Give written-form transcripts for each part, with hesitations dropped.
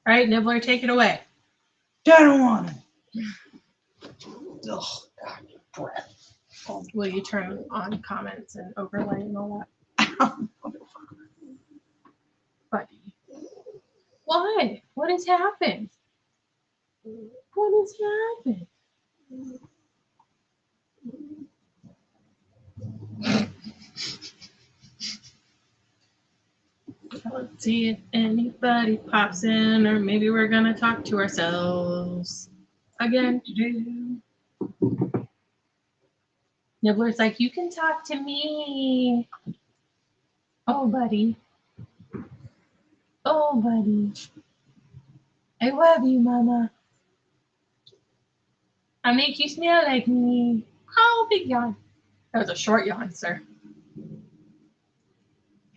All right, Nibbler, take it away. I don't want it. Oh, God, breath. Oh, Will you turn on comments and overlay and all that? Buddy. What? What has happened? What has happened? Let's see if anybody pops in, or maybe we're gonna talk to ourselves again. Nibbler's like, you can talk to me. Oh, buddy. Oh, buddy. I love you, Mama. I make you smell like me. Oh, big yawn. That was a short yawn, sir.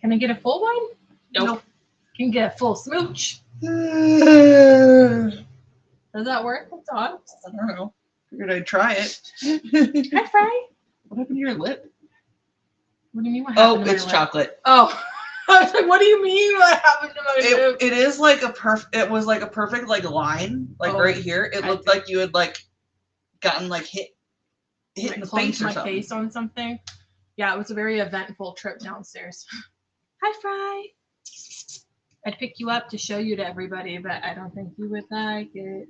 Can I get a full one? Nope. Can you get a full smooch? I Does that work with dogs? don't know. Figured I'd try it. Hi, Fry. What happened to your lip? What do you mean? What Oh, happened to my it's lip? chocolate. Oh, I was like, what do you mean? What happened to my lip? It is like a it was like a perfect like line, like Oh, right here. It looked like you had like gotten like hit in the face or my something. face on something. Yeah, it was a very eventful trip downstairs. Hi, Fry. I'd pick you up to show you to everybody, but I don't think you would like it.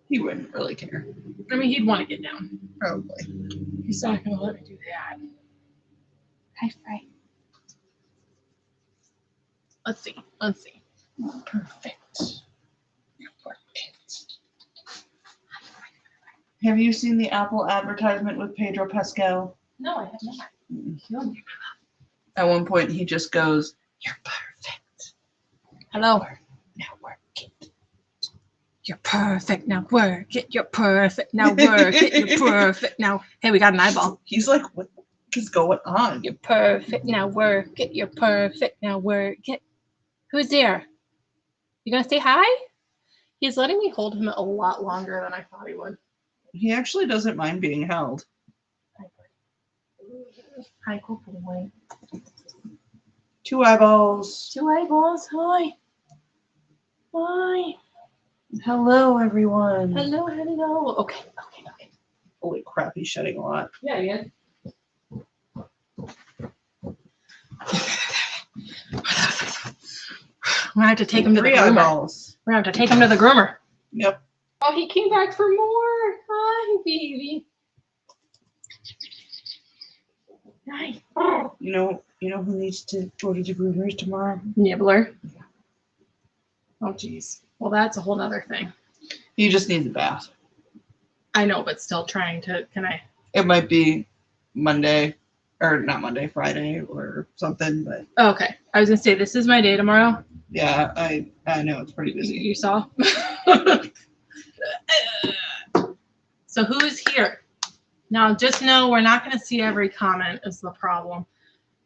He wouldn't really care. I mean, he'd want to get down. Probably. He's not going to let me do that. Hi, Fry. Let's see. Let's see. Perfect. Have you seen the Apple advertisement with Pedro Pascal? No, I have not. No. At one point, he just goes, "You're perfect. Hello. Now work it. You're perfect. Now work it. You're perfect. Now work it. You're perfect. Now, hey, we got an eyeball. He's like, what is going on? You're perfect. Now work it. You're perfect. Now work it. Who's there? You gonna say hi? He's letting me hold him a lot longer than I thought he would. He actually doesn't mind being held. Hi, good boy. 2 eyeballs. 2 eyeballs. Hi. Hi. Hello, everyone. Hello. Hello. Okay. Holy crap, he's shedding a lot. Yeah, yeah. We're gonna have to take him to the 3 groomer. eyeballs. We're gonna have to take him to the groomer. Yep. Oh, he came back for more. Hi, baby. Hi. You know who needs to go to the groomers tomorrow? Nibbler. Oh, geez. Well, that's a whole nother thing. He just needs a bath. I know, but still trying to. Can I? It might be Monday, or not Monday, Friday, or something. But Okay. I was gonna say this is my day tomorrow. yeah, I know it's pretty busy. You saw. So who's here? Now, just know we're not going to see every comment is the problem.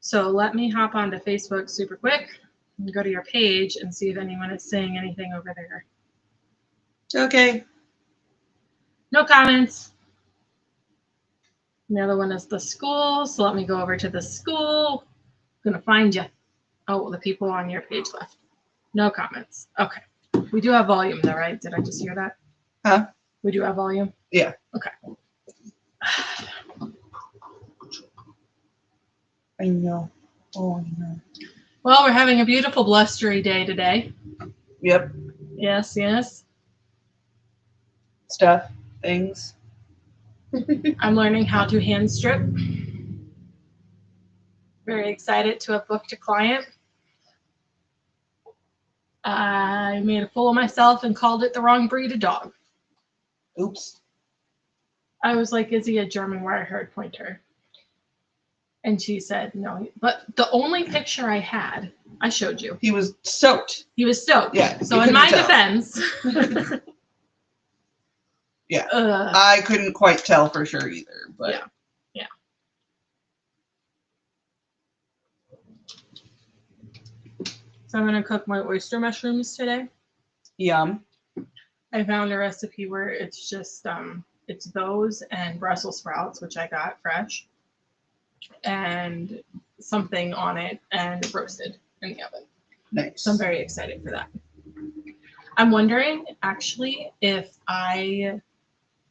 So let me hop onto Facebook super quick and go to your page and see if anyone is saying anything over there. Okay. No comments. And the other one is the school. So let me go over to the school. I'm going to find you. Oh, the people on your page left. No comments. Okay. We do have volume though, right? Did I just hear that? Huh? We do have volume? Yeah. Okay. I know. Oh, I know. Well, we're having a beautiful blustery day today. Yep. Yes, yes. Stuff. Things. I'm learning how to hand strip. Very excited to have booked a client. I made a fool of myself and called it the wrong breed of dog. Oops. I was like, is he a German wire-haired pointer? And she said, no. But the only picture I had, I showed you. He was soaked. He was soaked. Yeah. So in my defense. Yeah. I couldn't quite tell for sure either. But yeah. So I'm going to cook my oyster mushrooms today. Yum. I found a recipe where it's just, it's those and Brussels sprouts, which I got fresh, and something on it and roasted in the oven. Nice. So I'm very excited for that. I'm wondering actually if I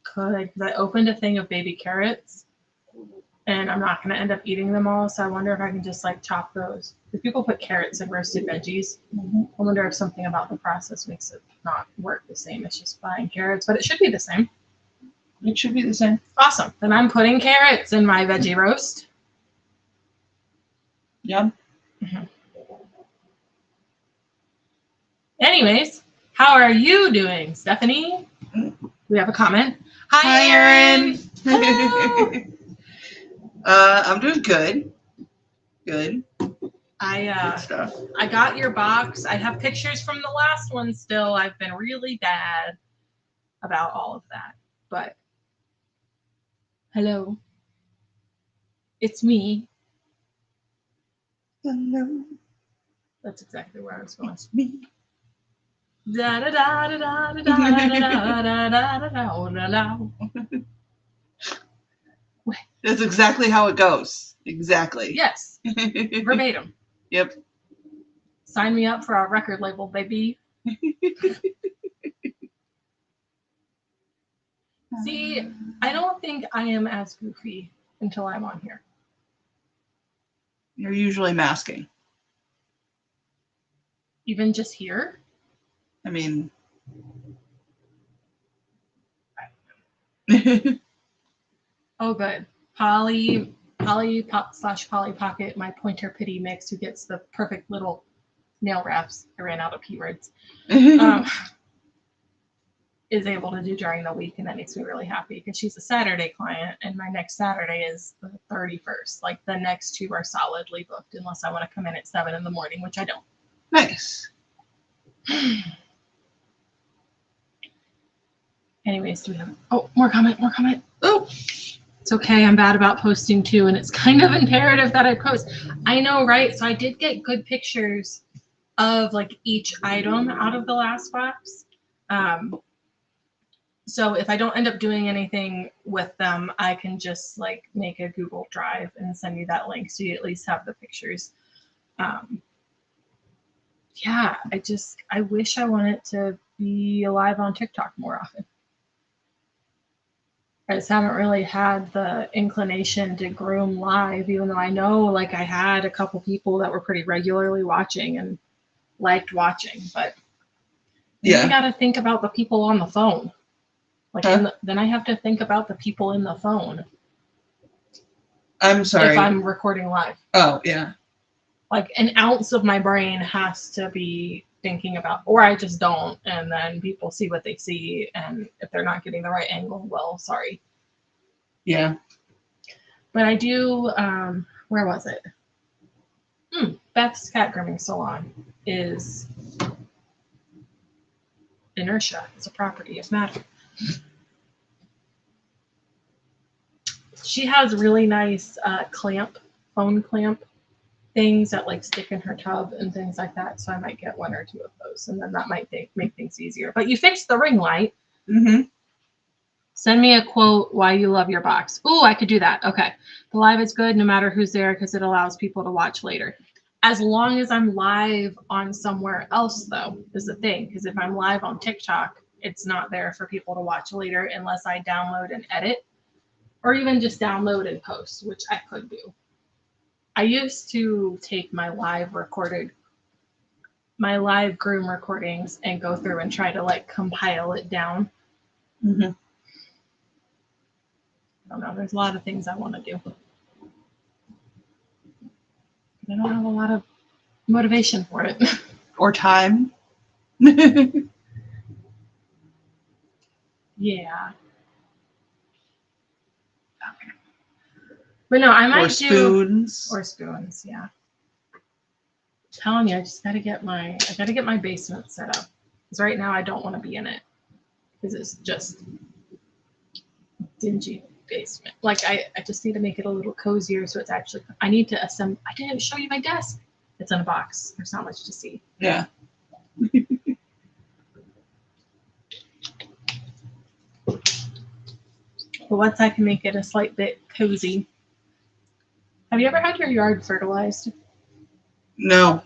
could, because I opened a thing of baby carrots and I'm not going to end up eating them all. So I wonder if I can just like chop those. If people put carrots in roasted veggies, I wonder if something about the process makes it not work the same as just buying carrots, but it should be the same. It should be the same. Awesome. Then I'm putting carrots in my veggie roast. Yum. Mm-hmm. Anyways, how are you doing, Stephanie? We have a comment. Hi, Erin. Hello. I'm doing good. Good. Good stuff. I got your box. I have pictures from the last one still. I've been really bad about all of that. But hello. It's me. Hello. That's exactly where I was going. It's me. Da da da da da da da da da da da da da. That's exactly how it goes. Exactly. Yes. Verbatim. Yep. Sign me up for our record label, baby. See, I don't think I am as goofy until I'm on here. You're usually masking. Even just here? I mean. Oh, good. Polly Pop / Polly Pocket, my pointer pity mix, who gets the perfect little nail wraps. I ran out of P words. Is able to do during the week, and that makes me really happy because she's a Saturday client, and my next Saturday is the 31st. Like the next two are solidly booked unless I want to come in at 7 in the morning, which I don't. Nice. Anyways, do we have more comment? Oh, it's okay. I'm bad about posting too, and it's kind of imperative that I post. I know, right? So I did get good pictures of like each item out of the last box. So if I don't end up doing anything with them, I can just like make a Google Drive and send you that link so you at least have the pictures. Yeah, I wish I wanted to be alive on TikTok more often. I just haven't really had the inclination to groom live, even though I know like I had a couple people that were pretty regularly watching and liked watching, but Yeah. I got to think about the people on the phone. Like then I have to think about the people in the phone. I'm sorry. If I'm recording live. Oh, yeah. Like an ounce of my brain has to be thinking about, or I just don't, and then people see what they see, and if they're not getting the right angle, well, sorry. Yeah. But I do, where was it? Beth's cat grooming salon is Inertia. It's a property of matter. She has really nice phone clamp things that like stick in her tub and things like that. So I might get 1 or 2 of those, and then that might make things easier. But you fixed the ring light. Mm-hmm. Send me a quote why you love your box. Ooh, I could do that. Okay. The live is good no matter who's there because it allows people to watch later. As long as I'm live on somewhere else, though, is the thing. Because if I'm live on TikTok, it's not there for people to watch later unless I download and edit, or even just download and post, which I could do. I used to take my live groom recordings and go through and try to like compile it down. Mm-hmm. I don't know. There's a lot of things I want to do. I don't have a lot of motivation for it. Or time. Yeah. Okay. But no, I might spoons. Or spoons, yeah. I'm telling you, I gotta get my basement set up. Because right now I don't want to be in it. Because it's just dingy basement. Like I just need to make it a little cozier so it's actually, I need to assemble. I didn't show you my desk. It's in a box. There's not much to see. Yeah. But once I can make it a slight bit cozy. Have you ever had your yard fertilized? No.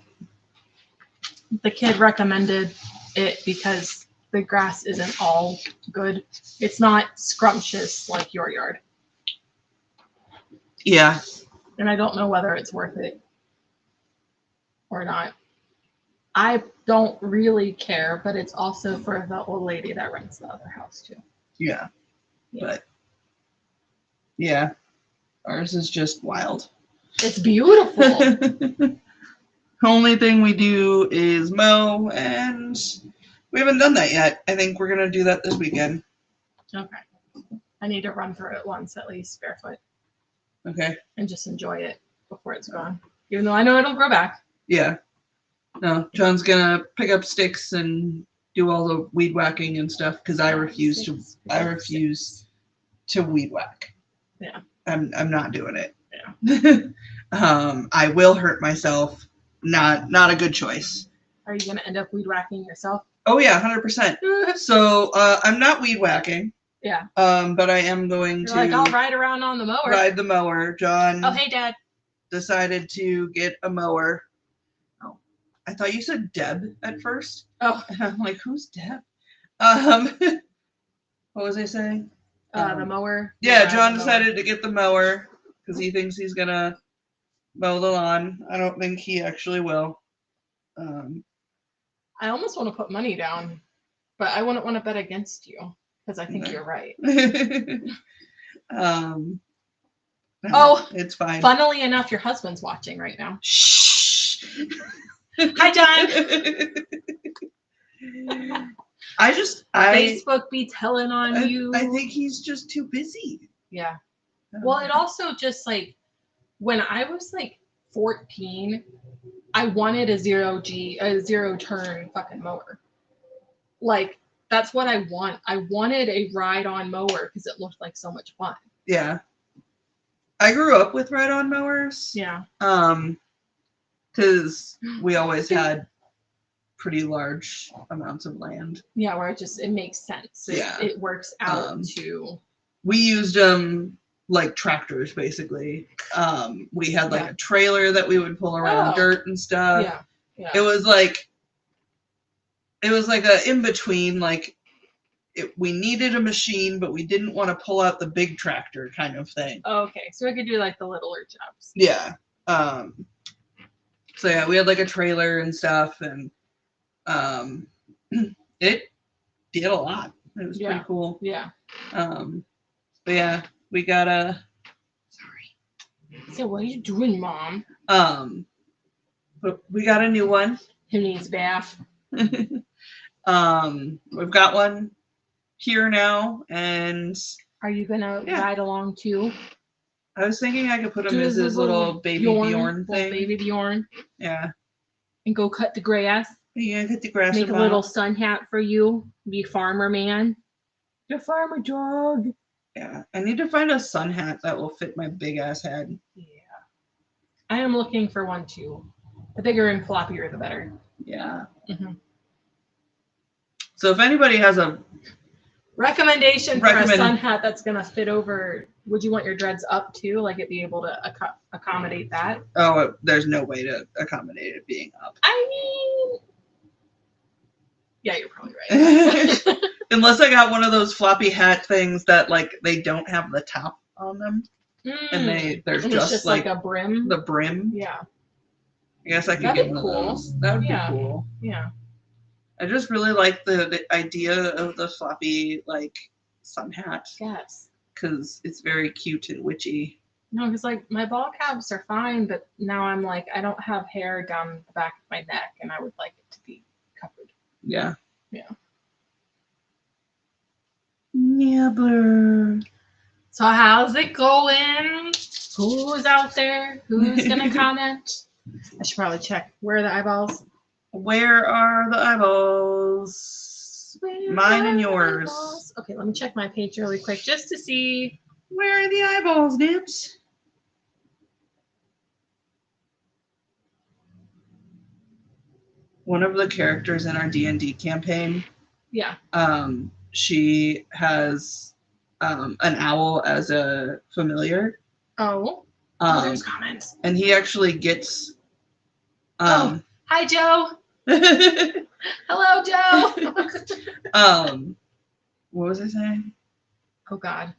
the kid recommended it because the grass isn't all good. It's not scrumptious like your yard. Yeah. And I don't know whether it's worth it or not. I don't really care, but it's also for the old lady that rents the other house too. Yeah. But yeah, ours is just wild. It's beautiful. Only thing we do is mow, and we haven't done that yet. I think we're gonna do that this weekend. Okay. I need to run through it once at least barefoot. Okay. And just enjoy it before it's gone. Even though I know it'll grow back. Yeah. No, John's gonna pick up sticks and do all the weed whacking and stuff because I refuse to weed whack. Yeah. I'm not doing it. Yeah. I will hurt myself. Not a good choice. Are you gonna end up weed whacking yourself? Oh yeah, 100%. So I'm not weed whacking. Yeah. But I am going to like, I'll ride around on the mower. Ride the mower. John. Oh hey, Dad. Decided to get a mower. Oh, I thought you said Deb at first. Oh. And I'm like, who's Deb? What was I saying? The mower. Yeah, John decided to get the mower because he thinks he's gonna mow the lawn. I don't think he actually will. I almost want to put money down, but I wouldn't want to bet against you because I think you're right. Oh, it's fine. Funnily enough, your husband's watching right now. Shh. Hi, John. Facebook be telling on you. I think he's just too busy. Yeah. Well, it also just like when I was like 14, I wanted a zero turn fucking mower. Like that's what I want. I wanted a ride-on mower because it looked like so much fun. Yeah. I grew up with ride-on mowers. Yeah. Because we always had pretty large amounts of land. Yeah, where it makes sense. It works out to. We used them like tractors, basically. We had like a trailer that we would pull around dirt and stuff. Yeah. Yeah. It was like a in between. Like we needed a machine, but we didn't want to pull out the big tractor kind of thing. Oh, okay, so we could do like the littler jobs. Yeah. So yeah, we had like a trailer and stuff, and it did a lot. It was pretty cool. Yeah. But yeah, we got a. Sorry. So what are you doing, Mom? But we got a new one. Who needs bath? We've got one here now, and. Are you gonna ride along too? I was thinking I could put him as his little baby Bjorn thing. Baby Bjorn. Yeah. And go cut the grass. Yeah, cut the grass. Make a little sun hat for you. Be farmer man. The farmer dog. Yeah, I need to find a sun hat that will fit my big ass head. Yeah. I am looking for one too. The bigger and floppier, the better. Yeah. Mm-hmm. So if anybody has a recommendation for a sun hat that's gonna fit over, would you want your dreads up too? Like it be able to accommodate that? Oh, there's no way to accommodate it being up. I mean, yeah, you're probably right. Unless I got one of those floppy hat things that like they don't have the top on them, and they're just like a brim. The brim. Yeah. I guess I could get one of those. That would be cool. Yeah. I just really like the idea of the floppy like sun hat. Yes. Because it's very cute and witchy. No, because like my ball caps are fine, but now I'm like I don't have hair down the back of my neck, and I would like it to be covered. Yeah. Yeah. Yeah, blur. So how's it going? Who's out there? Who's gonna comment? I should probably check. Where are the eyeballs? Where are the eyeballs? Mine and yours. Eyeballs? Okay, let me check my page really quick just to see. Where are the eyeballs, Nibs? One of the characters in our D&D campaign. Yeah. She has an owl as a familiar. Oh. There's comments. And he actually gets. Hi, Joe. Hello, Joe. What was I saying? Oh God,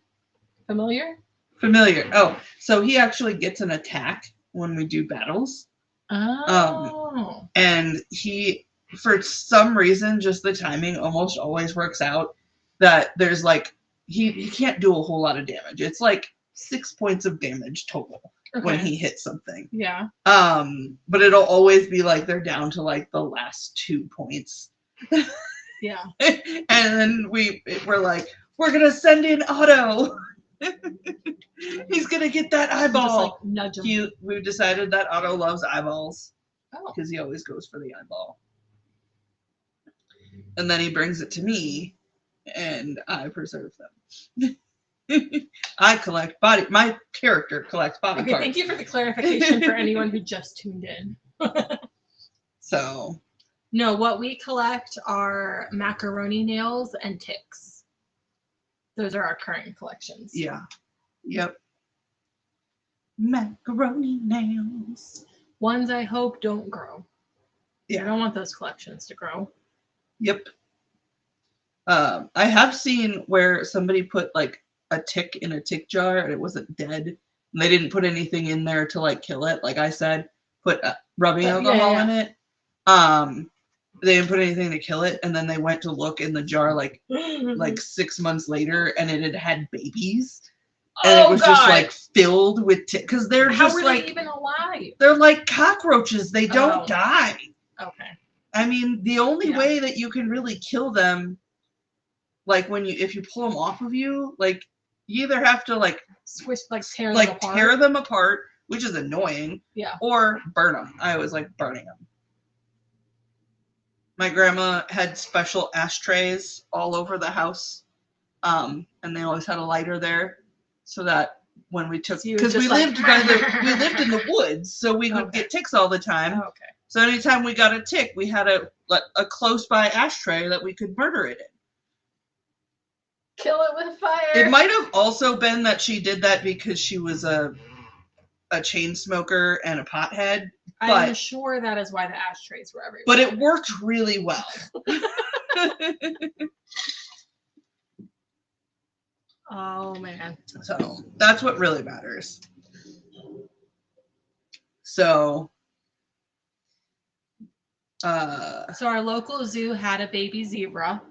familiar? Familiar. Oh, so he actually gets an attack when we do battles. Oh. And he, for some reason, just the timing almost always works out that there's like, he can't do a whole lot of damage. It's like 6 points of damage total when he hits something. Yeah. But it'll always be like they're down to like the last 2 points. Yeah. And then we're like, we're gonna send in Otto. He's gonna get that eyeball. Just like nudge him. We've decided that Otto loves eyeballs. Oh. Because he always goes for the eyeball. And then he brings it to me, and I preserve them. My character collects body parts. Thank you for the clarification for anyone who just tuned in. So. No, what we collect are macaroni nails and ticks. Those are our current collections. Yeah. Yep. Macaroni nails. Ones I hope don't grow. Yeah. I don't want those collections to grow. Yep. I have seen where somebody put like a tick in a tick jar and it wasn't dead. And they didn't put anything in there to like kill it. Like I said, put rubbing alcohol in it. They didn't put anything to kill it, and then they went to look in the jar like 6 months later, and it had babies, and it was just like filled with because they're How just are like they even alive? They're like cockroaches. They don't die. Okay. I mean, the only way that you can really kill them, like if you pull them off of you, like you either have to like squish, like tear them apart, which is annoying. Yeah. Or burn them. I always like burning them. My grandma had special ashtrays all over the house, and they always had a lighter there, so that when we took, because we lived in the woods, so we would get ticks all the time. Okay. So anytime we got a tick, we had a close by ashtray that we could murder it in. Kill it with fire. It might have also been that she did that because she was a chain smoker and a pothead. I'm sure that is why the ashtrays were everywhere. But it worked really well. Oh, man. So that's what really matters. So our local zoo had a baby zebra.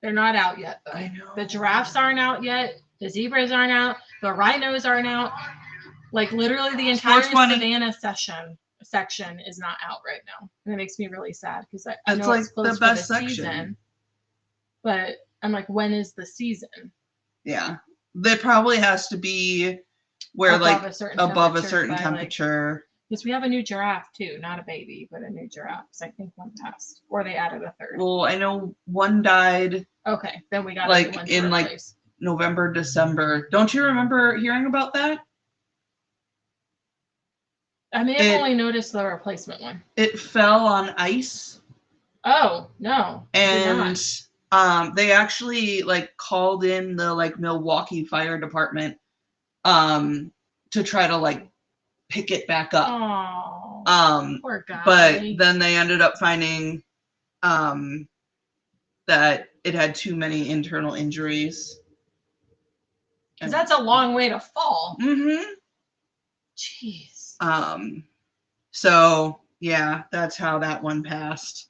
They're not out yet, though. I know. The giraffes aren't out yet. The zebras aren't out. The rhinos aren't out. Like literally the entire savannah section is not out right now. And it makes me really sad because I know it's close for the season. But I'm like, when is the season? Yeah. There probably has to be where above a certain temperature. Because we have a new giraffe too, not a baby, but a new giraffe. So I think one passed, or they added a third. Well, I know one died. Okay, then we got like in like November, December. Don't you remember hearing about that? I may have only noticed the replacement one. It fell on ice. Oh no! And they actually like called in the like Milwaukee Fire Department, to try to like pick it back up. Oh, poor guy. But then they ended up finding that it had too many internal injuries. Because that's a long way to fall. Mm-hmm. Jeez. So yeah, that's how that one passed.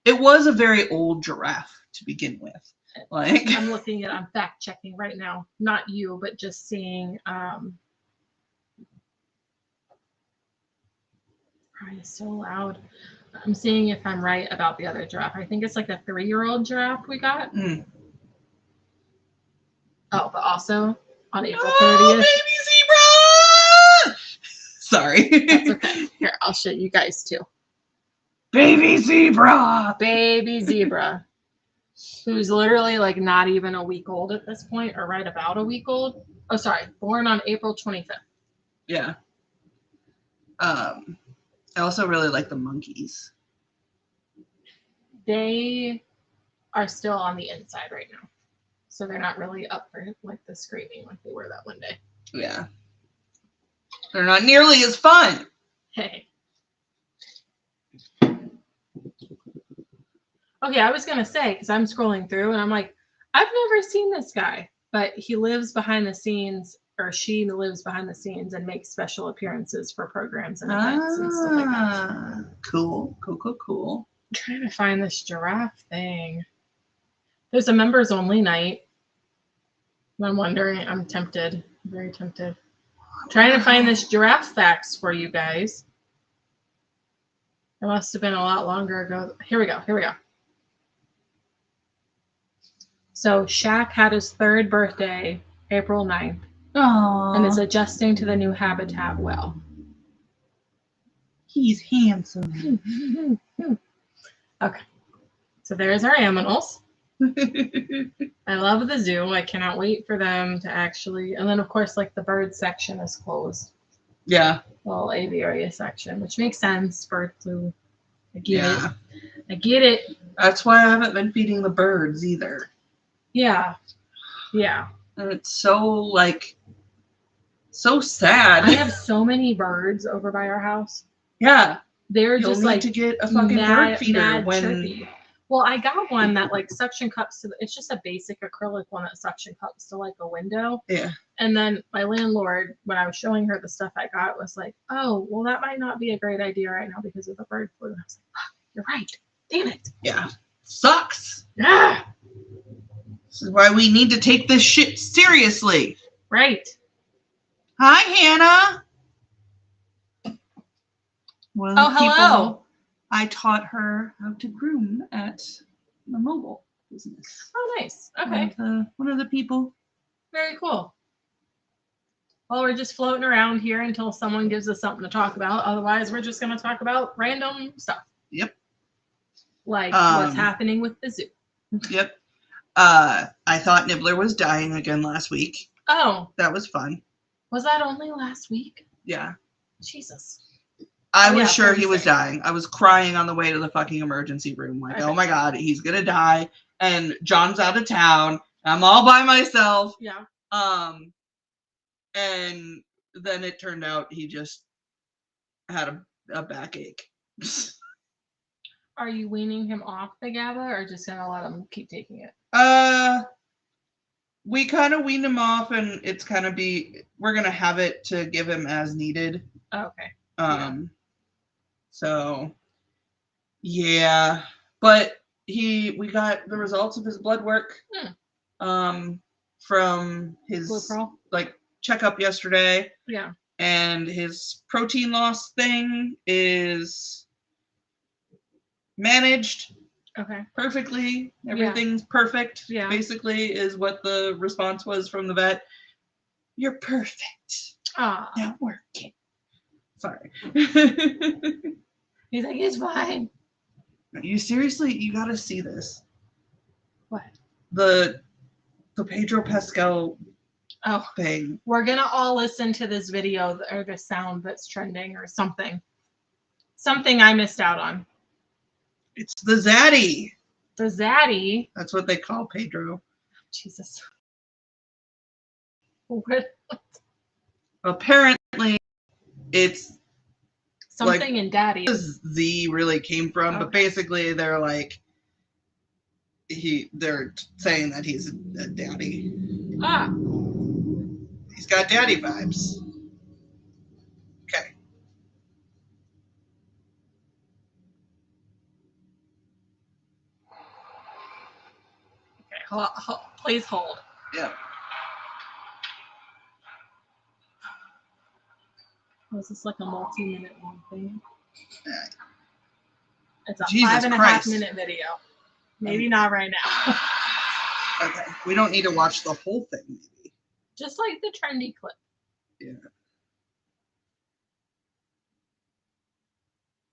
It was a very old giraffe to begin with. Like I'm fact checking right now. Not you, but just seeing Probably so loud. I'm seeing if I'm right about the other giraffe. I think it's like a 3-year-old giraffe we got. Mm. Oh, but also on April 30th. Baby zebra! Sorry. That's okay. Here, I'll show you guys too. Baby zebra! Baby zebra. Who's literally like not even a week old at this point, or right about a week old. Oh, sorry. Born on April 25th. Yeah. I also really like the monkeys. They are still on the inside right now. So they're not really up for like the screaming like they were that one day. Yeah. They're not nearly as fun. Hey. Okay, I was gonna say, because I'm scrolling through and I'm like, I've never seen this guy, but he lives behind the scenes, or she lives behind the scenes and makes special appearances for programs and events and stuff like that. Cool. I'm trying to find this giraffe thing. There's a members only night. I'm wondering, I'm tempted, very tempted. Trying to find this giraffe facts for you guys. It must have been a lot longer ago. Here we go. So Shaq had his 3rd birthday, April 9th, and is adjusting to the new habitat well. He's handsome. Okay. So there's our animals. I love the zoo. I cannot wait for them to actually, and then of course, like the bird section is closed. Yeah. Well, aviary section, which makes sense. Bird flu. I get it. That's why I haven't been feeding the birds either. Yeah. And it's so sad. I have so many birds over by our house. Yeah. They're You'll just need like to get a fucking bird feeder mad when. chirpy. Well, I got one that like suction cups to. It's just a basic acrylic one that suction cups to like a window. Yeah. And then my landlord, when I was showing her the stuff I got, was like, "Oh, well, that might not be a great idea right now because of the bird flu." And I was like, "Fuck, you're right. Damn it." Yeah. Sucks. Yeah. This is why we need to take this shit seriously. Right. Hi, Hannah. One of the hello. people I taught her how to groom at the mobile business. Oh, nice. Okay. One of the people. Very cool. Well, we're just floating around here until someone gives us something to talk about. Otherwise, we're just going to talk about random stuff. Yep. Like what's happening with the zoo. Yep. I thought Nibbler was dying again last week. Oh. That was fun. Was that only last week? Yeah. Jesus. I was sure he was dying. I was crying on the way to the fucking emergency room. Like, oh my God, he's going to die. And John's out of town. I'm all by myself. Yeah. And then it turned out he just had a backache. Are you weaning him off the GABA or just going to let him keep taking it? We kind of weaned him off, and it's kind of we're going to have it to give him as needed. Okay. So yeah, but we got the results of his blood work from his checkup yesterday. Yeah. And his protein loss thing is managed perfectly. Everything's perfect. Yeah. Basically is what the response was from the vet. You're perfect. Now work it. Sorry. He's like, it's fine. You gotta see this. What? The Pedro Pascal thing. We're gonna all listen to this video or the sound that's trending or something. Something I missed out on. It's the Zaddy. The Zaddy? That's what they call Pedro. Jesus. What? Apparently, it's something in daddy. Z really came from, but basically they're like they're saying that he's a daddy. He's got daddy vibes. Okay. Okay, please hold. Yeah. Was this like a multi-minute long thing? It's a Jesus 5.5 minute video. Maybe not right now. Okay. We don't need to watch the whole thing, maybe. Just like the trendy clip. Yeah.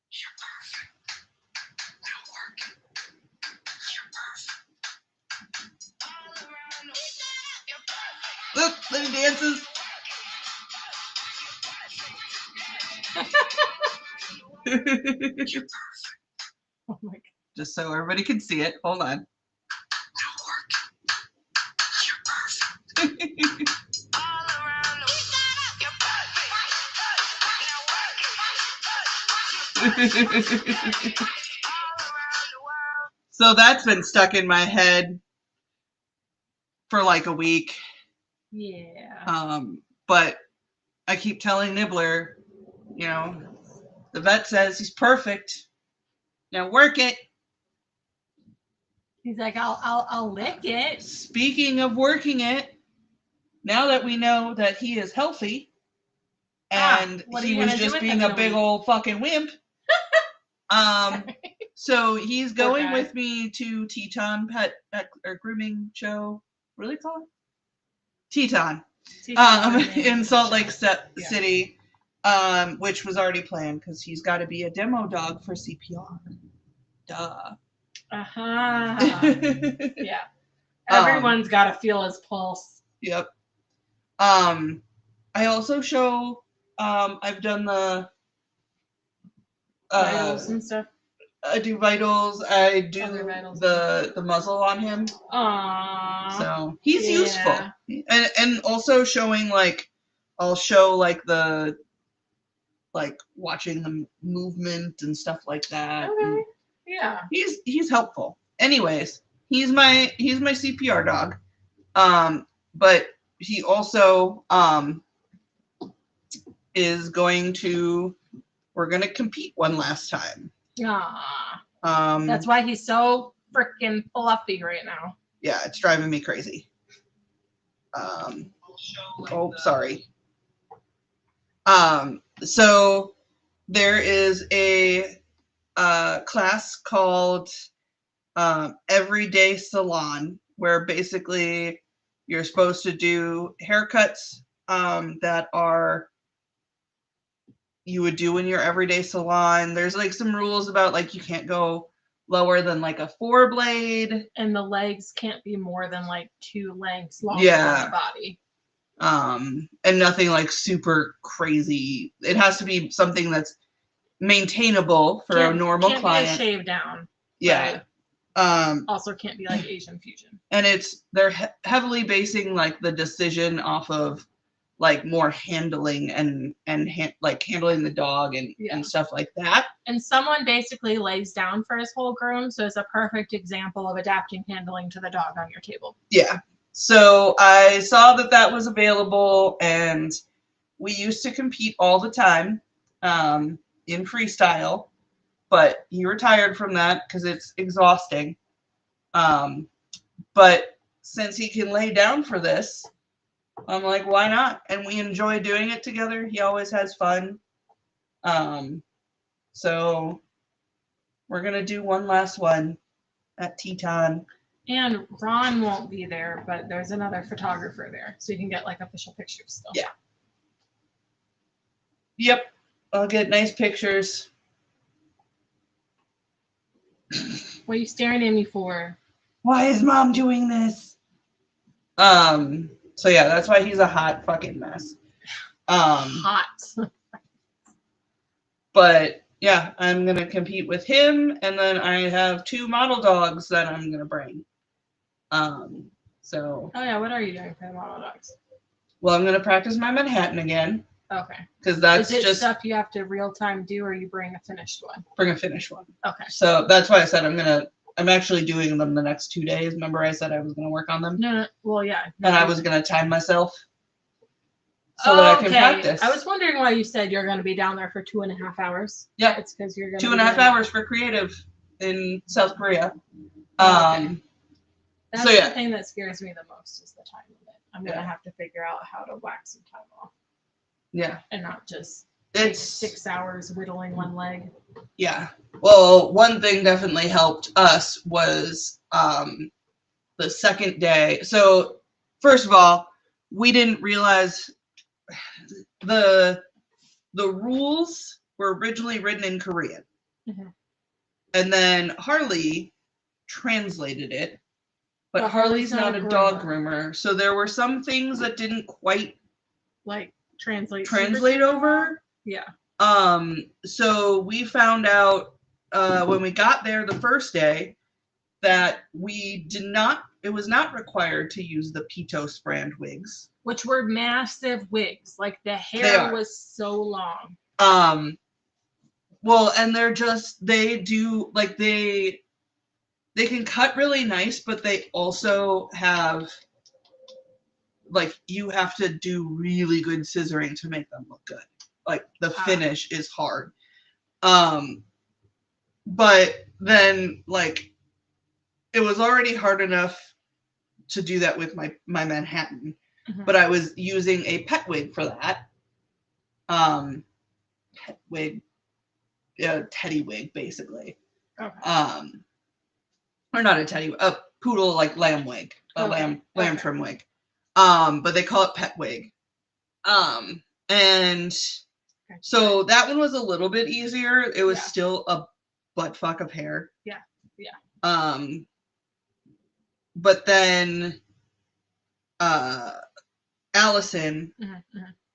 You're perfect. Now work. You're perfect. Look, little dances. You're perfect. Oh my God. Just so everybody can see it. Hold on. Now work. You're perfect. So that's been stuck in my head for like a week. Yeah. But I keep telling Nibbler, you know, the vet says he's perfect. Now work it. He's like, I'll lick it. Speaking of working it, now that we know that he is healthy and he was just being a big old fucking wimp, so he's going with me to Teton Pet or Grooming Show. What do they call it? Teton. In Salt Lake City, which was already planned because he's got to be a demo dog for CPR. Duh. Yeah. Everyone's got to feel his pulse. Yep. I also show. I've done the vitals and stuff. I do vitals. I do the muzzle on him. Aww. So he's useful, and also showing like I'll show like the watching the movement and stuff like that. Okay. Yeah. He's helpful. Anyways, he's my CPR dog. But he also is going to. We're gonna compete one last time. Aww. That's why he's so freaking fluffy right now. Yeah, it's driving me crazy. Oh, sorry. So there is a class called Everyday Salon, where basically you're supposed to do haircuts that are you would do in your everyday salon. There's like some rules about like you can't go lower than like a 4-blade, and the legs can't be more than like 2 lengths longer than the body. And nothing like super crazy. It has to be something that's maintainable for a normal client. Can't be a shave down. Yeah. Also can't be like Asian fusion. And they're heavily basing like the decision off of like more handling and like handling the dog and stuff like that. And someone basically lays down for his whole groom, so it's a perfect example of adapting handling to the dog on your table. Yeah. So I saw that was available, and we used to compete all the time in freestyle, but he retired from that because it's exhausting. But since he can lay down for this, I'm like, why not? And we enjoy doing it together. He always has fun. So we're going to do one last one at Teton. And Ron won't be there, but there's another photographer there, so you can get like official pictures still. Yeah. Yep. I'll get nice pictures. What are you staring at me for? Why is Mom doing this? So yeah, that's why he's a hot fucking mess. Hot. But yeah, I'm gonna compete with him, and then I have 2 model dogs that I'm gonna bring. So. Oh yeah, what are you doing for the model dogs? Well, I'm gonna practice my Manhattan again. Okay. Because that's just stuff you have to real time do, or you bring a finished one? Bring a finished one. Okay. So that's why I said I'm actually doing them the next 2 days. Remember I said I was gonna work on them? No. Well, yeah. And I was gonna time myself so that I can practice. I was wondering why you said you're gonna be down there for 2.5 hours. Yeah. It's because you're gonna 2.5 hours for creative in South Korea. Okay. That's so yeah. The thing that scares me the most is the time limit. I'm gonna have to figure out how to whack some time off. Yeah. And not just it's 6 hours whittling one leg. Yeah. Well, one thing definitely helped us was the second day. So first of all, we didn't realize the rules were originally written in Korean. Mm-hmm. And then Harley translated it. But Harley's not a dog groomer. So there were some things that didn't quite like translate over. Yeah. So we found out when we got there the first day that it was not required to use the Pitos brand wigs. Which were massive wigs. Like the hair was so long. Well, and they they can cut really nice, but they also have, like, you have to do really good scissoring to make them look good. Like, the finish is hard. But then, like, it was already hard enough to do that with my Manhattan, but I was using a pet wig for that. Pet wig, teddy wig, basically. Okay. Or not a teddy, a poodle, like, lamb wig, a lamb trim wig. But they call it pet wig. And so that one was a little bit easier. It was still a butt fuck of hair. Yeah. But then Allison,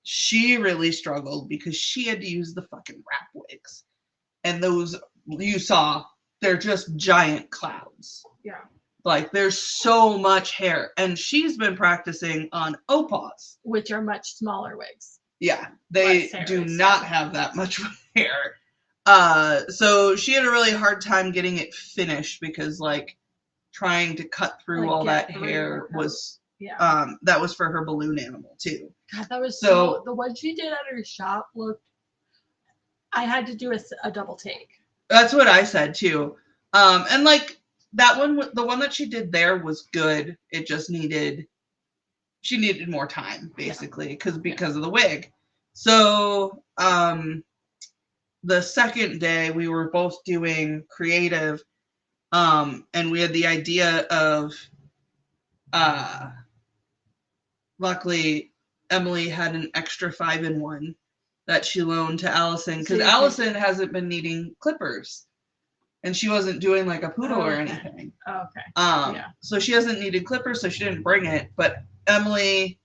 she really struggled because she had to use the fucking wrap wigs. And those, you saw, they're just giant clouds. Yeah. Like, there's so much hair. And she's been practicing on Opals, which are much smaller wigs. Yeah, they do not have that much hair. So she had a really hard time getting it finished because, like, trying to cut through like all that hair was, that was for her balloon animal too. God, that was so the one she did at her shop looked, I had to do a double take. That's what I said too. And like that one, the one that she did there was good. It just she needed more time basically because of the wig. So, the second day we were both doing creative, and we had the idea of, luckily Emily had an extra 5-in-1 that she loaned to Allison because Allison hasn't been needing clippers and she wasn't doing like a poodle or anything. So she hasn't needed clippers, so she didn't bring it, but Emily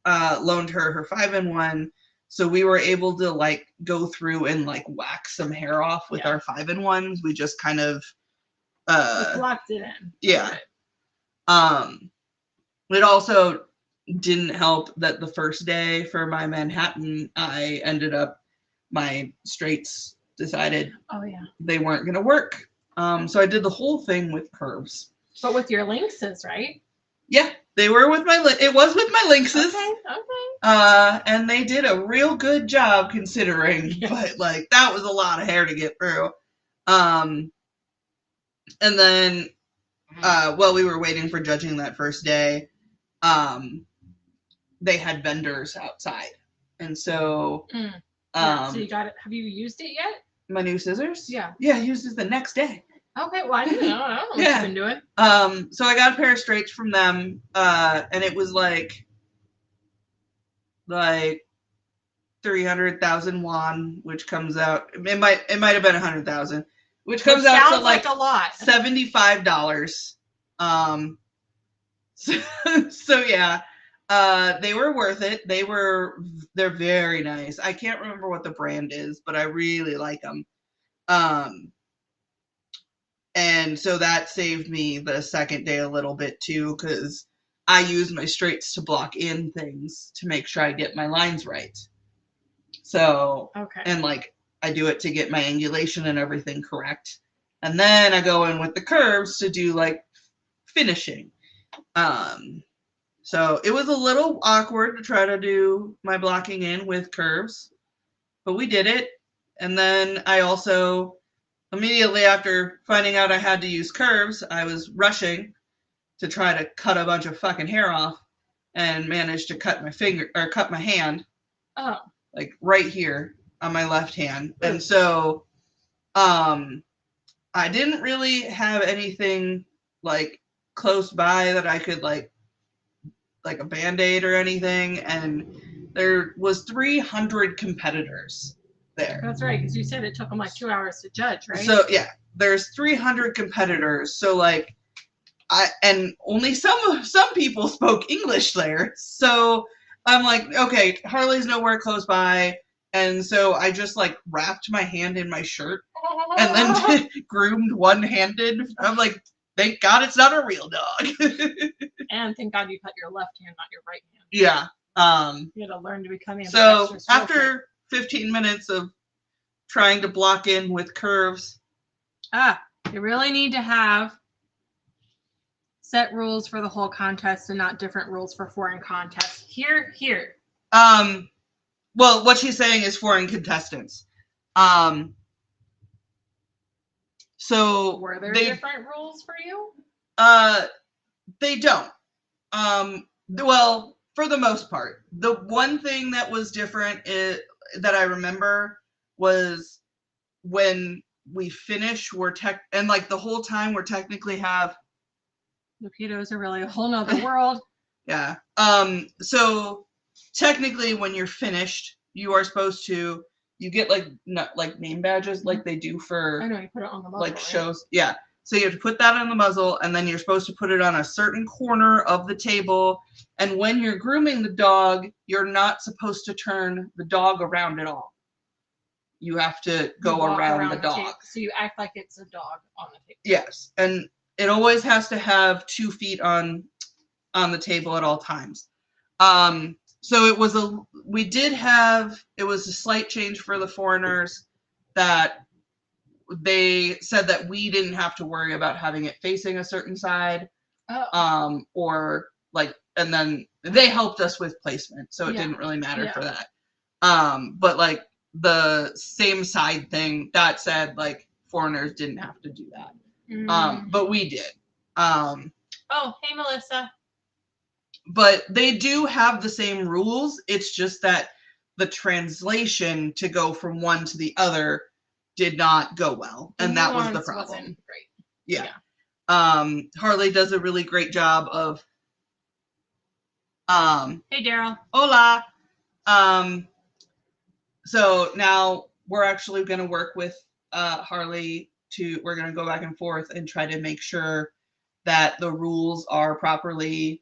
loaned her 5-in-1. So we were able to like go through and like wax some hair off with our 5-in-1s. We just kind of blocked it in. Yeah. It also didn't help that the first day for my Manhattan, I ended up, my straights decided they weren't going to work. So I did the whole thing with curves. But with your lynxes, right? Yeah, they were with it was with my lynxes. Okay. And they did a real good job considering, but like that was a lot of hair to get through. And then, while we were waiting for judging that first day, they had vendors outside. And so, so you got it. Have you used it yet? My new scissors? Yeah. Yeah, I used it the next day. Okay, well, I don't know what you've been doing. So I got a pair of straights from them, and it was like 300,000 won, which comes out, it might have been 100,000, which comes out to like a lot. $75. So yeah, they were worth it. They're very nice. I can't remember what the brand is, but I really like them. And so that saved me the second day a little bit too, because I use my straights to block in things to make sure I get my lines right. So, and like I do it to get my angulation and everything correct. And then I go in with the curves to do like finishing. So it was a little awkward to try to do my blocking in with curves, but we did it. And then I also, immediately after finding out I had to use curves, I was rushing to try to cut a bunch of fucking hair off and managed to cut my hand. Oh. Like right here on my left hand. And so, I didn't really have anything like close by that I could like a Band-Aid or anything. And there was 300 competitors there. That's right, because you said it took them like 2 hours to judge, right? So yeah, there's 300 competitors. So like, and only some people spoke English there. So I'm like, okay, Harley's nowhere close by. And so I just like wrapped my hand in my shirt and then groomed one-handed. I'm like, thank God it's not a real dog. And thank God you cut your left hand, not your right hand. Yeah. You had to learn to become ambidextrous. So after 15 minutes of trying to block in with curves. You really need to have set rules for the whole contest and not different rules for foreign contests. Here. Well, what she's saying is foreign contestants. So were there different rules for you? They don't. Well, for the most part, the one thing that was different that I remember was when we finish, and like the whole time we're technically have. The pedos are really a whole nother world. Yeah. So technically, when you're finished, you are supposed to. You get like name badges like they do for. I know, you put it on the muzzle, like shows. Right? Yeah. So you have to put that on the muzzle, and then you're supposed to put it on a certain corner of the table. And when you're grooming the dog, you're not supposed to turn the dog around at all. You have to go around the dog. So you act like it's a dog on the table. Yes, and it always has to have 2 feet on the table at all times. So it was a slight change for the foreigners that they said that we didn't have to worry about having it facing a certain side. Or like, and then they helped us with placement, so it didn't really matter for that. But like the same side thing that said like foreigners didn't have to do that. But we did. Oh, hey Melissa. But they do have the same rules. It's just that the translation to go from one to the other did not go well, and that was the problem. Great. Yeah. Harley does a really great job of. Hey Daryl. Hola. So now we're actually going to work with Harley we're going to go back and forth and try to make sure that the rules are properly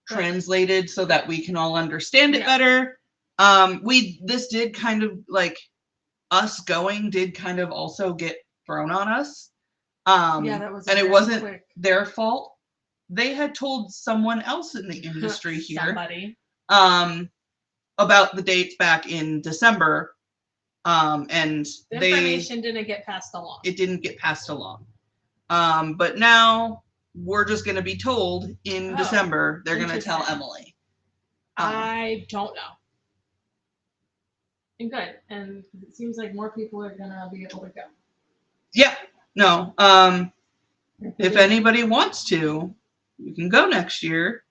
translated so that we can all understand it better. This did kind of like us going did kind of also get thrown on us. That was and it wasn't their fault. They had told someone else in the industry here about the dates back in December. And the information didn't get passed along. It didn't get passed along. But now we're just going to be told in December they're going to tell Emily. I don't know. And good. And it seems like more people are going to be able to go. Yeah. No. If anybody wants to, you can go next year.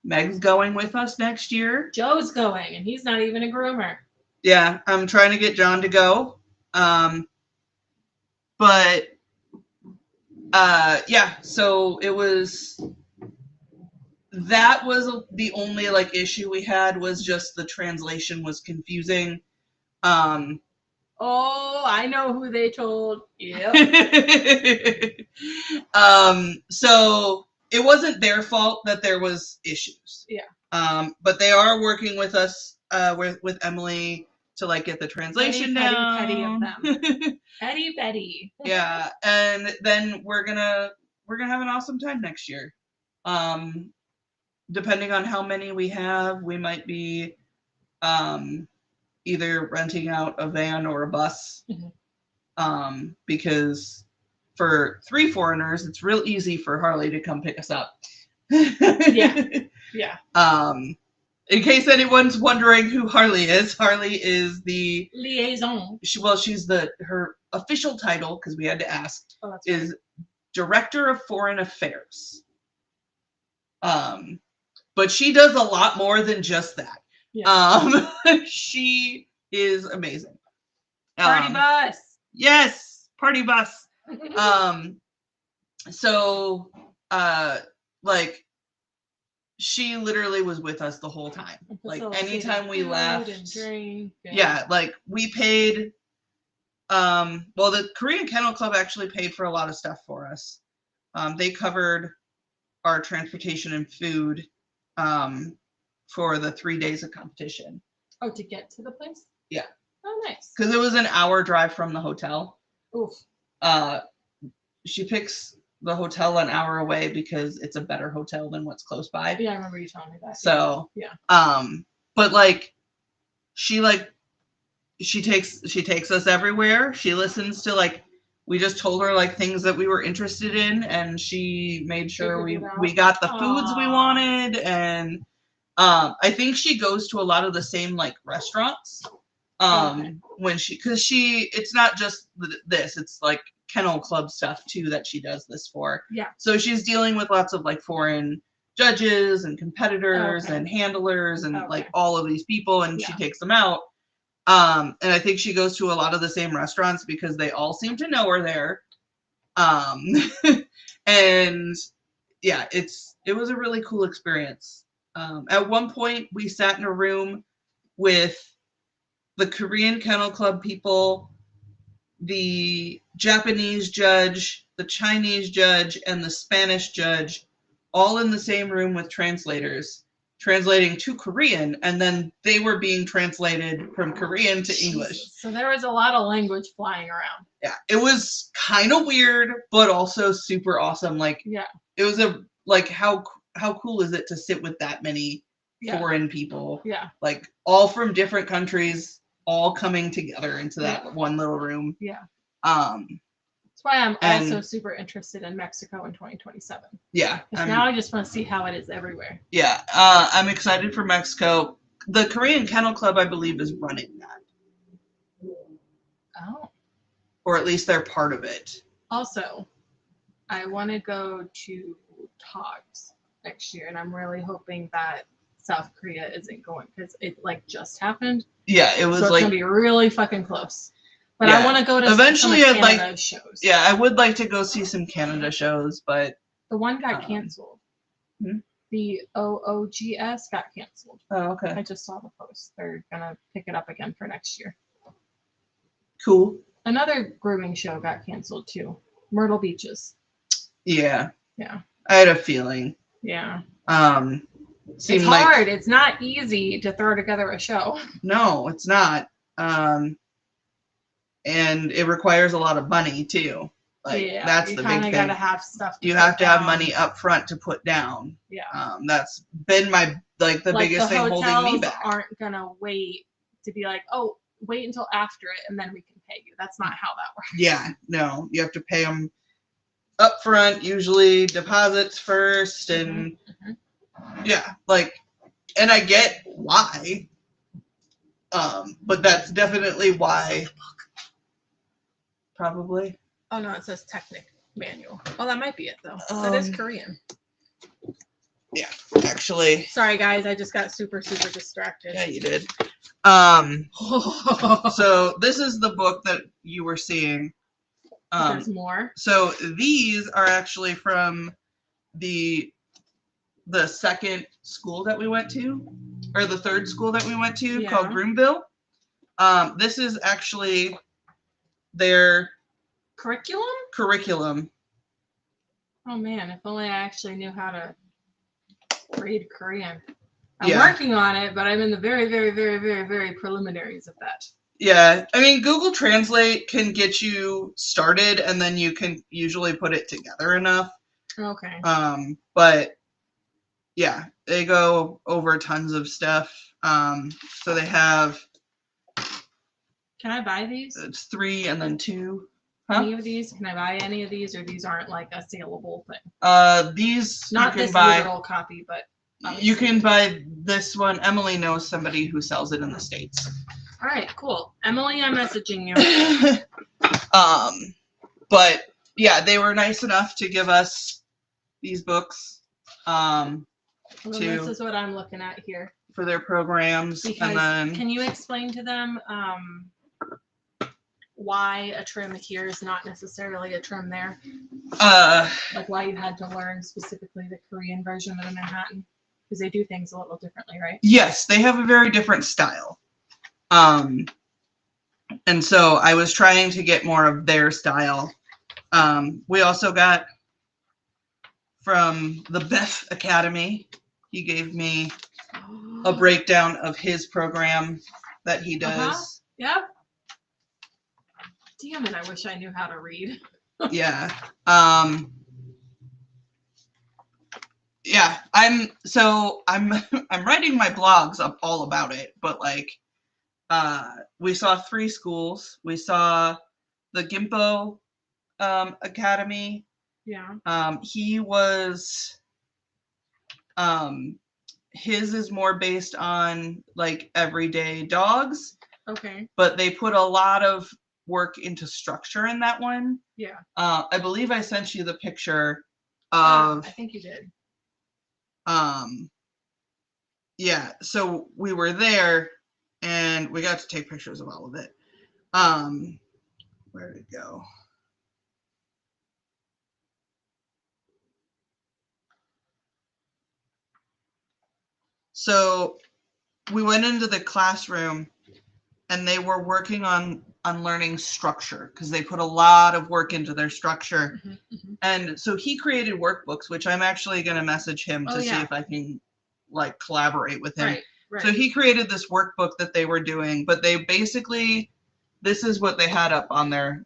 Meg's going with us next year. Joe's going, and he's not even a groomer. Yeah, I'm trying to get John to go. But yeah, so that was the only like issue we had was just the translation was confusing. Oh, I know who they told. Yep. So it wasn't their fault that there was issues. Yeah. But they are working with us, with Emily to like get the translation down. Petty of them. Petty. Yeah, and then we're gonna have an awesome time next year. Depending on how many we have, we might be either renting out a van or a bus. Mm-hmm. Because for 3 foreigners, it's real easy for Harley to come pick us up. Yeah. In case anyone's wondering who Harley is the liaison. She's her official title, because we had to ask, is Director of Foreign Affairs. But she does a lot more than just that. Yeah. She is amazing. Party bus. Yes, party bus. So like she literally was with us the whole time. Like anytime we left, yeah, like we paid. Well, the Korean Kennel Club actually paid for a lot of stuff for us. They covered our transportation and food for the 3 days of competition. Oh, to get to the place? Yeah. Oh, nice. Because it was an hour drive from the hotel. Oof. She picks the hotel an hour away because it's a better hotel than what's close by. Yeah, I remember you telling me that. So yeah. But like she takes us everywhere. She listens to like we just told her like things that we were interested in, and she made sure Figured it out. we got the foods we Aw. wanted. And I think she goes to a lot of the same like restaurants. Okay. When because it's not just this, it's like kennel club stuff too that she does this for. Yeah. So she's dealing with lots of like foreign judges and competitors Okay. and handlers and Okay. like all of these people, and she Yeah. takes them out. And I think she goes to a lot of the same restaurants because they all seem to know her there. And yeah, it was a really cool experience. At one point we sat in a room with the Korean Kennel Club people, the Japanese judge, the Chinese judge, and the Spanish judge, all in the same room with translators, translating to Korean, and then they were being translated from Korean to English. So there was a lot of language flying around. Yeah, it was kind of weird, but also super awesome. Like, Yeah. it was how cool is it to sit with that many foreign people? Yeah. Like, all from different countries, all coming together into that one little room. Yeah. That's why I'm also super interested in Mexico in 2027. Yeah. Because now I just want to see how it is everywhere. Yeah. I'm excited for Mexico. The Korean Kennel Club, I believe, is running that. Oh. Or at least they're part of it. Also, I want to go to TOGS next year, and I'm really hoping that South Korea isn't going, because it like just happened. Yeah, it was so it's gonna be really fucking close. But I want to go to eventually some of I'd Canada's shows. Yeah, I would like to go see some Canada shows, but the one got canceled. The OOGS got canceled. Oh, okay. I just saw the post. They're gonna pick it up again for next year. Cool. Another grooming show got canceled too. Myrtle Beaches. Yeah. Yeah. I had a feeling. Yeah. It's hard. It's not easy to throw together a show. No, it's not. And it requires a lot of money too. Like, yeah, that's the big thing. You kind of gotta have stuff. You have to have money up front to put down. Yeah. That's been my the biggest thing holding me back. Aren't gonna wait to be like, oh, wait until after it and then we can pay you. That's not how that works. Yeah, no, you have to pay them up front, usually deposits first, and yeah, like, and I get why. But that's definitely why. Probably. Oh no, it says Technic manual. Oh, that might be it though. That is Korean. Yeah, actually. Sorry guys, I just got super distracted. Yeah, you did. So this is the book that you were seeing. There's more. So these are actually from the second school that we went to, or the third school that we went to, called Broomville. This is actually their curriculum. Oh man, if only I actually knew how to read Korean. I'm working on it, but I'm in the very, very, very, very, very preliminaries of that. Yeah, I mean, Google Translate can get you started, and then you can usually put it together enough. Okay. But yeah, they go over tons of stuff. So they have. Can I buy these? It's 3 and then 2. Any of these? Can I buy any of these, or these aren't like a saleable thing? These not you can this buy, literal copy, but you can buy this one. Emily knows somebody who sells it in the States. All right, cool. Emily, I'm messaging you. But yeah, they were nice enough to give us these books. This is what I'm looking at here for their programs. Because and then, can you explain to them why a trim here is not necessarily a trim there? Like why you had to learn specifically the Korean version of the Manhattan? Because they do things a little differently, right? Yes, they have a very different style. And so I was trying to get more of their style. We also got from the Beth Academy. He gave me a breakdown of his program that he does. Yeah. Damn it, I wish I knew how to read. Yeah. Yeah, I'm writing my blogs up all about it, but like we saw 3 schools. We saw the Gimpo Academy. Yeah. He was his is more based on like everyday dogs, Okay. but they put a lot of work into structure in that one. Yeah. I believe I sent you the picture I of think you did. Yeah, so we were there and we got to take pictures of all of it. Where did it go? So we went into the classroom and they were working on learning structure because they put a lot of work into their structure. And so he created workbooks, which I'm actually going to message him to see if I can like collaborate with him. Right. So he created this workbook that they were doing, but they basically, this is what they had up on their,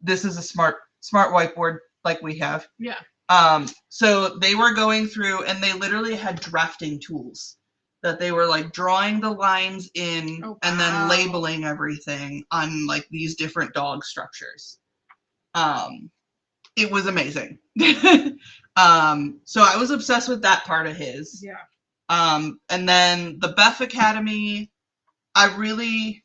this is a smart whiteboard like we have. Yeah. So they were going through and they literally had drafting tools that they were like drawing the lines in and then labeling everything on like these different dog structures. It was amazing. So I was obsessed with that part of his. Yeah. And then the Beth Academy, I really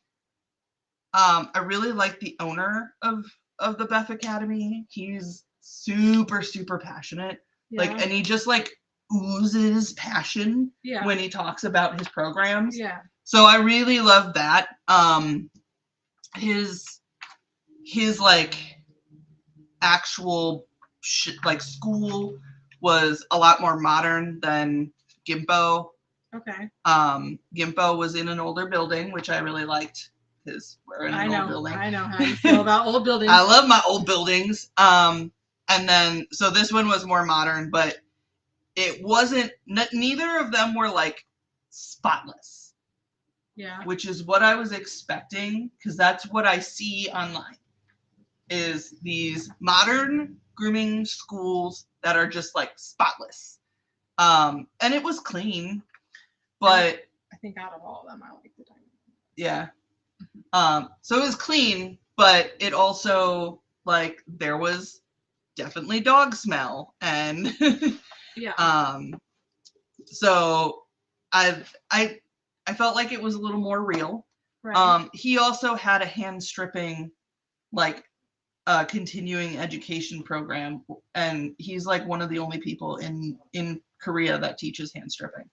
like the owner of the Beth Academy. He's super passionate. Yeah. Like, and he just like oozes passion when he talks about his programs. Yeah. So I really love that. His like actual like school was a lot more modern than Gimpo. Okay. Gimpo was in an older building, which I really liked because we're in an old building. I know how you feel about old buildings. I love my old buildings. And then, so this one was more modern, but it wasn't, neither of them were like spotless. Yeah. Which is what I was expecting, because that's what I see online, is these modern grooming schools that are just like spotless. And it was clean, but I think out of all of them, I like the diamond. Yeah. So it was clean, but it also like there was definitely dog smell and so I felt like it was a little more real. Right. He also had a hand stripping like continuing education program, and he's like one of the only people in Korea that teaches hand stripping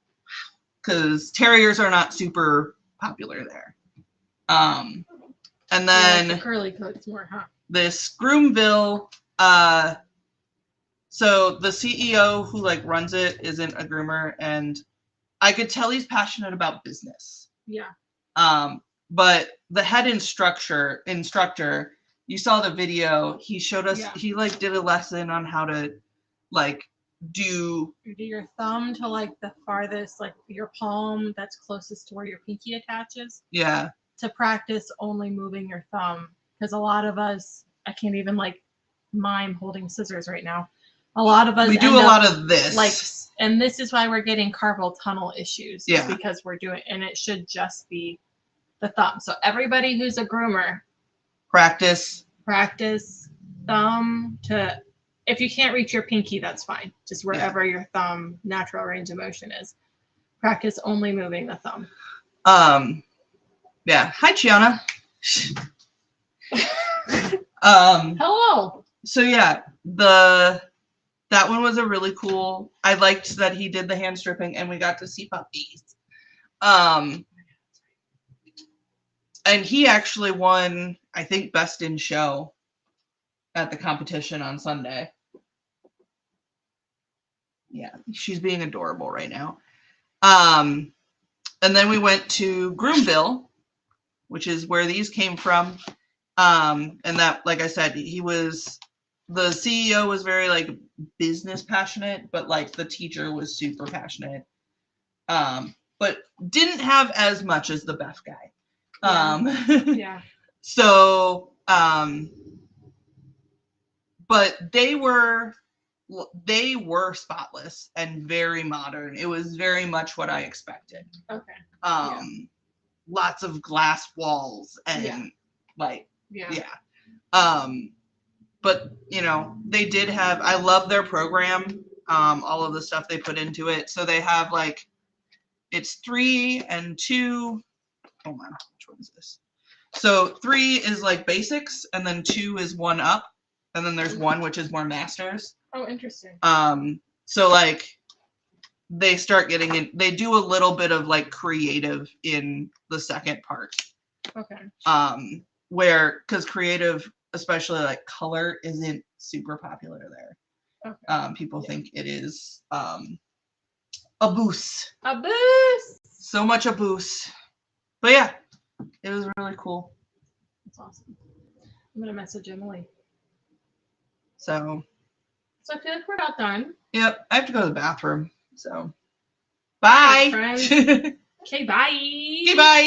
because terriers are not super popular there. And then the curly coats more, huh? this Groomville, so the CEO who like runs it isn't a groomer, and I could tell he's passionate about business. Yeah. But the head instructor, you saw the video, he showed us, he like did a lesson on how to like do your thumb to like the farthest, like your palm that's closest to where your pinky attaches. Yeah. To practice only moving your thumb, because a lot of us, I can't even like mime holding scissors right now. A lot of us we do a lot of this, like, and this is why we're getting carpal tunnel issues. Yeah. Because we're doing, and it should just be the thumb. So everybody who's a groomer, practice thumb to, if you can't reach your pinky, that's fine. Just wherever your thumb natural range of motion is. Practice only moving the thumb. Yeah. Hi, Chiana. Hello. So yeah, that one was a really cool. I liked that he did the hand stripping and we got to see puppies. And he actually won, I think, Best in Show at the competition on Sunday. Yeah, she's being adorable right now. And then we went to Groomville, which is where these came from. And that, like I said, the CEO was very like business passionate, but like the teacher was super passionate. But didn't have as much as the Beth guy. Yeah. So, but they were spotless and very modern. It was very much what I expected. Okay. Lots of glass walls and but you know, they did have, I love their program, all of the stuff they put into it. So they have like, it's 3 and 2. Hold on, which one is this? So 3 is like basics, and then 2 is 1 up, and then there's 1 which is more masters. Oh, interesting. So like they start getting in, they do a little bit of like creative in the second part. Okay. Where, because creative, especially like color, isn't super popular there. Okay. People think it is a boost. A boost. So much a boost. But yeah, it was really cool. That's awesome. I'm gonna message Emily. So I feel like we're about done. yep, I have to go to the bathroom. So bye. Right, friends. Okay, bye. Okay, bye.